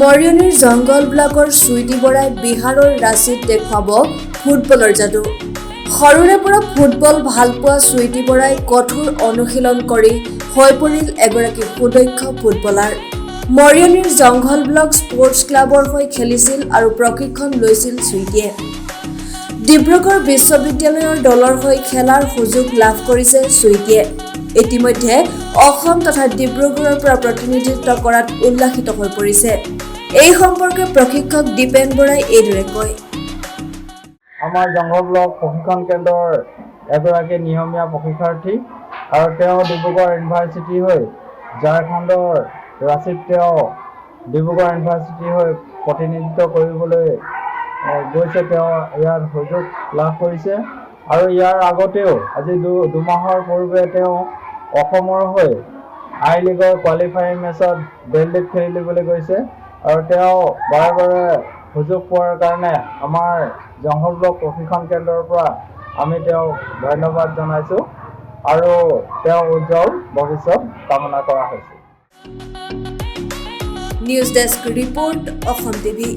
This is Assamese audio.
মৰিয়নিৰ জংগল ব্লকৰ চুইটি বৰাই বিহাৰৰ ৰাঁচীত দেখুৱাব ফুটবলৰ যাদু। সৰুৰে পৰা ফুটবল ভাল পোৱা চুইটি বৰাই কঠোৰ অনুশীলন কৰি হৈ পৰিল এগৰাকী সুদক্ষ ফুটবলাৰ। মৰিয়নিৰ জংগল ব্লক স্পৰ্টছ ক্লাবৰ হৈ খেলিছিল আৰু প্ৰশিক্ষণ লৈছিল চুইটিয়ে। ডিব্ৰুগড় বিশ্ববিদ্যালয়ৰ দলৰ হৈ খেলাৰ সুযোগ লাভ কৰিছে চুইটিয়ে। ইতিমধ্যে অসম তথা ডিব্ৰুগড়ৰ পৰা প্ৰতিনিধিত্ব কৰাত উল্লাসিত হৈ পৰিছে। এই সম্পৰ্কে প্ৰশিক্ষক দীপেন বৰাই এইদৰে কয়। আমাৰ জংগল ব্লক প্ৰশিক্ষণ কেন্দ্ৰৰ এগৰাকী নিয়মীয়া প্ৰশিক্ষাৰ্থী আৰু তেওঁ ডিব্ৰুগড় ইউনিভাৰ্চিটি হৈ ঝাৰখণ্ডৰ ৰাঁচীত তেওঁ ডিব্ৰুগড় ইউনিভাৰ্চিটি হৈ প্ৰতিনিধিত্ব কৰিবলৈ গৈছে। তেওঁ ইয়াত সুযোগ লাভ কৰিছে আৰু ইয়াৰ আগতেও আজি দুমাহৰ পূৰ্বে তেওঁ অসমৰ হৈ আই লীগৰ কোৱালিফাইং মেচত দিল্লীত খেলিবলৈ গৈছে আৰু তেওঁ বাৰে বাৰে সুযোগ পোৱাৰ কাৰণে আমাৰ জংগল ব্লক প্ৰশিক্ষণ কেন্দ্ৰৰ পৰা আমি তেওঁক ধন্যবাদ জনাইছোঁ আৰু তেওঁ উজ্জ্বল ভৱিষ্যত কামনা কৰা হৈছে। News desk report Assam TV.